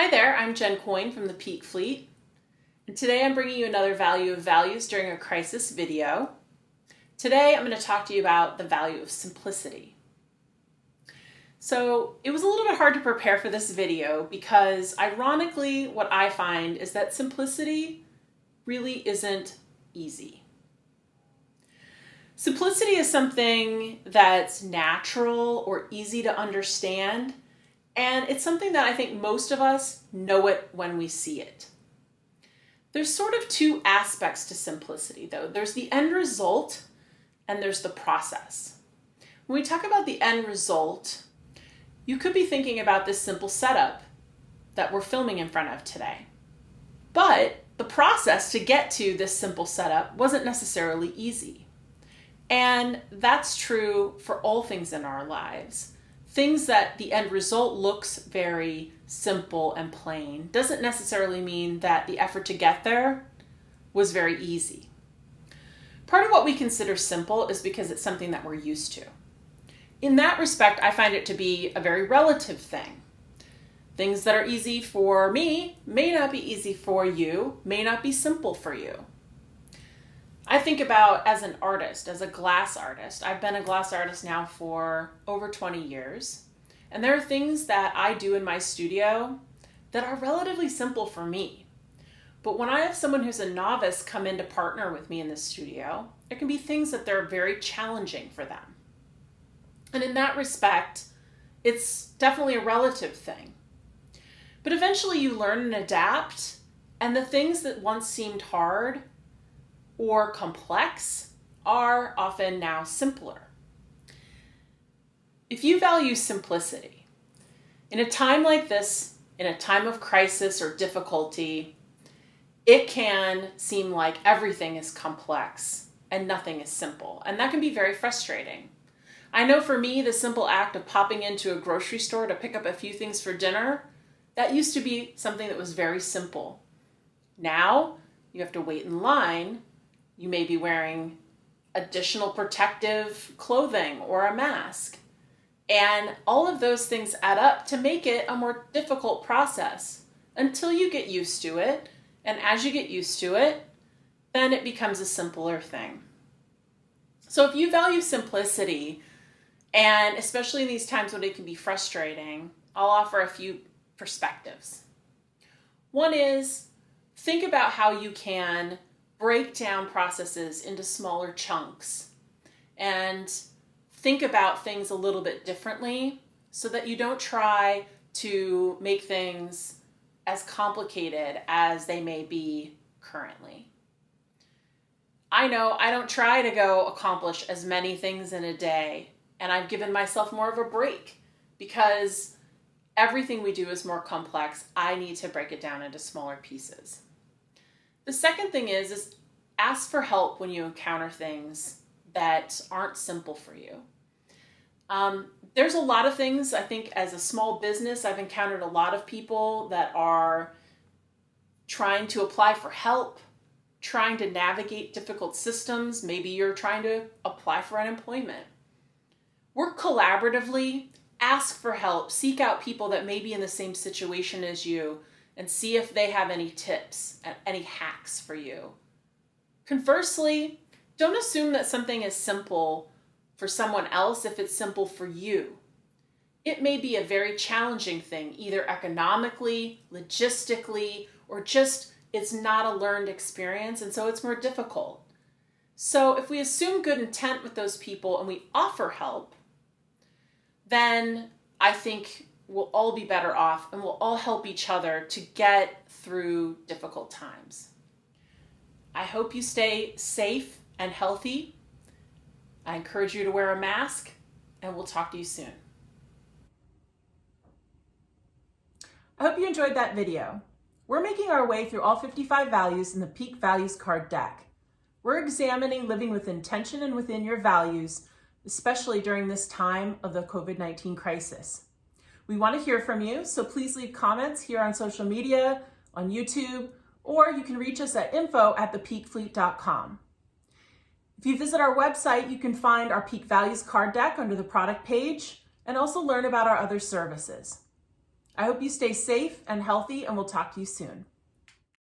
Hi there, I'm Jen Coyne from the Peak Fleet, and today I'm bringing you another Value of Values during a crisis video. Today I'm going to talk to you about the value of simplicity. So it was a little bit hard to prepare for this video because ironically what I find is that simplicity really isn't easy. Simplicity is something that's natural or easy to understand. And it's something that I think most of us know it when we see it. There's sort of two aspects to simplicity, though. There's the end result and there's the process. When we talk about the end result, you could be thinking about this simple setup that we're filming in front of today. But the process to get to this simple setup wasn't necessarily easy. And that's true for all things in our lives. Things that the end result looks very simple and plain doesn't necessarily mean that the effort to get there was very easy. Part of what we consider simple is because it's something that we're used to. In that respect, I find it to be a very relative thing. Things that are easy for me may not be easy for you, may not be simple for you. I think about as an artist, as a glass artist. I've been a glass artist now for over 20 years. And there are things that I do in my studio that are relatively simple for me. But when I have someone who's a novice come in to partner with me in the studio, there can be things that they're very challenging for them. And in that respect, it's definitely a relative thing. But eventually you learn and adapt, and the things that once seemed hard or complex are often now simpler. If you value simplicity, in a time like this, in a time of crisis or difficulty, it can seem like everything is complex and nothing is simple. And that can be very frustrating. I know for me, the simple act of popping into a grocery store to pick up a few things for dinner, that used to be something that was very simple. Now, you have to wait in line. You may be wearing additional protective clothing or a mask. And all of those things add up to make it a more difficult process until you get used to it. And as you get used to it, then it becomes a simpler thing. So if you value simplicity, and especially in these times when it can be frustrating, I'll offer a few perspectives. One is, think about how you can break down processes into smaller chunks and think about things a little bit differently so that you don't try to make things as complicated as they may be currently. I know I don't try to go accomplish as many things in a day, and I've given myself more of a break because everything we do is more complex. I need to break it down into smaller pieces. The second thing is ask for help when you encounter things that aren't simple for you. There's a lot of things, I think, as a small business, I've encountered a lot of people that are trying to apply for help, trying to navigate difficult systems. Maybe you're trying to apply for unemployment. Work collaboratively, ask for help, seek out people that may be in the same situation as you, and see if they have any tips, any hacks for you. Conversely, don't assume that something is simple for someone else if it's simple for you. It may be a very challenging thing, either economically, logistically, or just it's not a learned experience, and so it's more difficult. So if we assume good intent with those people and we offer help, then I think we'll all be better off and we'll all help each other to get through difficult times. I hope you stay safe and healthy. I encourage you to wear a mask, and we'll talk to you soon. I hope you enjoyed that video. We're making our way through all 55 values in the Peak Values card deck. We're examining living with intention and within your values, especially during this time of the COVID-19 crisis. We want to hear from you, so please leave comments here on social media, on YouTube, or you can reach us at info@thepeakfleet.com. If you visit our website, you can find our Peak Values card deck under the product page and also learn about our other services. I hope you stay safe and healthy, and we'll talk to you soon.